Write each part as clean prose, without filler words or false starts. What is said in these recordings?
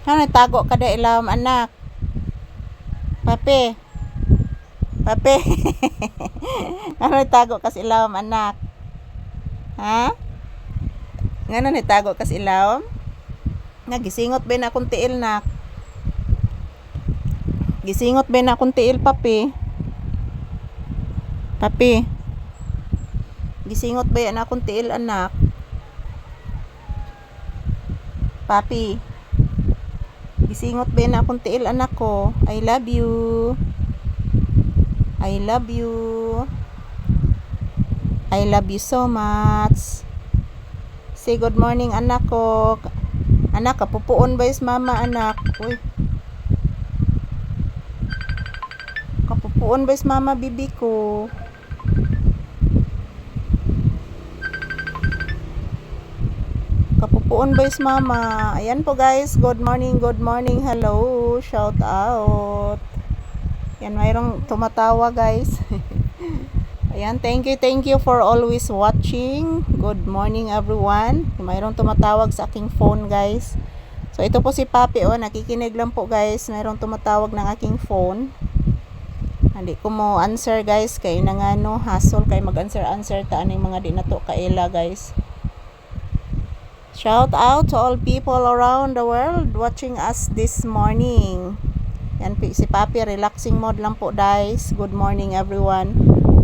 Ano tago ka da ilawom anak? Papi. Papi. Ano tago ka sa ilawom anak? Ha? Ngano ni tago ka sa ilawom? Nagisingot ba na akong tiil nak? Gisingot ba na akong tiil papi? Papi. Gisingot ba na akong tiil anak? Papi. Gisingot ba na akong tiil anak ko? I love you. I love you. I love you so much. Say good morning anak ko. Anak, kapupuon ba is mama anak? Uy. Kapupuon ba is mama bibi ko? Kapupuon ba is mama? Ayan po guys, good morning, hello, shout out. Yan, mayroong tumatawa guys. Ayan, thank you for always watching. Good morning everyone. Mayroong tumatawag sa aking phone guys. So ito po si Papi, nakikinig lang po guys. Mayroong tumatawag ng aking phone. Hindi ko mo answer guys, kay nangano hassle kay mag-answer ta aning mga di nato kaila guys. Shout out to all people around the world watching us this morning. Yan si Papi, relaxing mode lang po guys. Good morning everyone.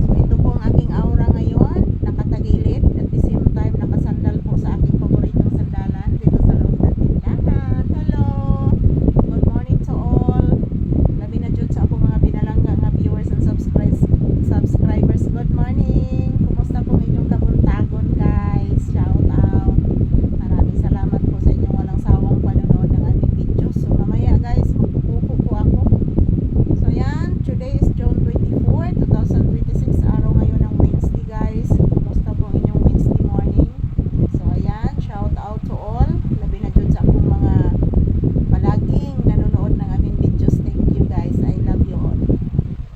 So ito po ang aking aura ngayon, nakatagilid at the same time nakasandal po sa aking paboritong sandalan dito sa loob ng tindahan. Hello. Good morning to all. Labi na jud sa ako mga binalangga nga viewers and subscribers. Good morning. Kumusta po inyong kabuntagon guys? Shout out. Maraming salamat po sa inyong walang sawang panonood ng aming videos. So mamaya guys, magpupupo po ako. So yan, today is June 24, 2026. Araw ngayon ng Wednesday guys. Kumusta po inyong Wednesday morning? So ayan, shout out to all. Labi na dyan sa akong mga palaging nanonood ng aming videos. Thank you guys. I love you all.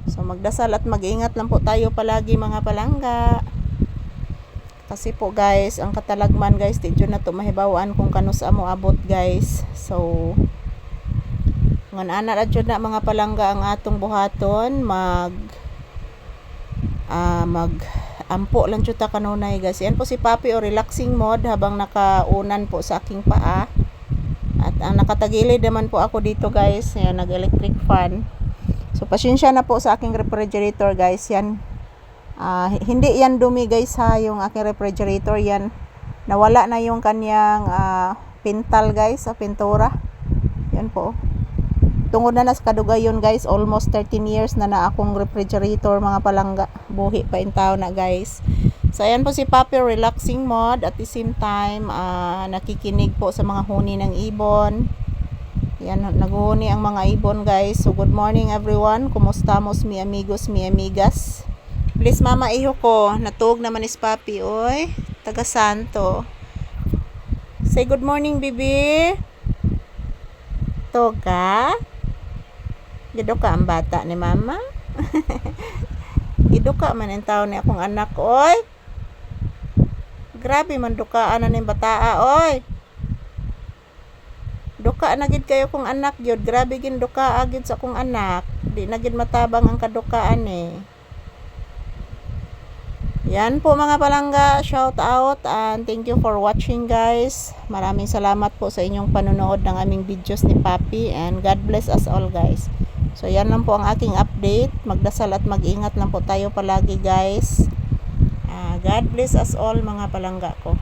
So magdasal at mag-ingat lang po tayo palagi mga palangga. Kasi po guys, ang katalagman guys, di dyan na to mahibawaan kung kanus amo abot guys. So ngan ana ra jud na mga palangga ang atong buhaton mag ampo lang jud ta kanunay guys. Yan po si Papi relaxing mode habang nakaunan po sa aking paa. At ang nakatagilid naman po ako dito guys, yan nag-electric fan. So pasensya na po sa aking refrigerator guys. Yan hindi yan dumi guys ha, yung aking refrigerator yan. Nawala na yung kanyang pintal guys, sa pintura. Yan po. Tungod na nas kadugayon guys, almost 13 years na akong refrigerator mga palangga. Buhi pa in tao na guys. So ayan po si Papi, relaxing mode at the same time nakikinig po sa mga huni ng ibon. Yan, naghuni ang mga ibon guys. So good morning everyone. Kumustamos mi amigos, mi amigas. Please mama iho ko, natug naman is Papi oy. Taga Santo. Say good morning bibi. Toga. Giduka ang bata ni mama. Giduka man ang tao ni akong anak oy. Grabe man dukaan na ni bataa oy. Duka na gid kayo kong anak gyud. Grabe gid duka agid sa akong anak. Di na gid matabang ang kadukaan eh. Yan po mga palangga, shout out and thank you for watching guys. Maraming salamat po sa inyong panonood ng aming videos ni Papi and God bless us all guys. So yan lang po ang aking update. Magdasal at mag-ingat lang po tayo palagi guys. God bless us all mga palangga ko.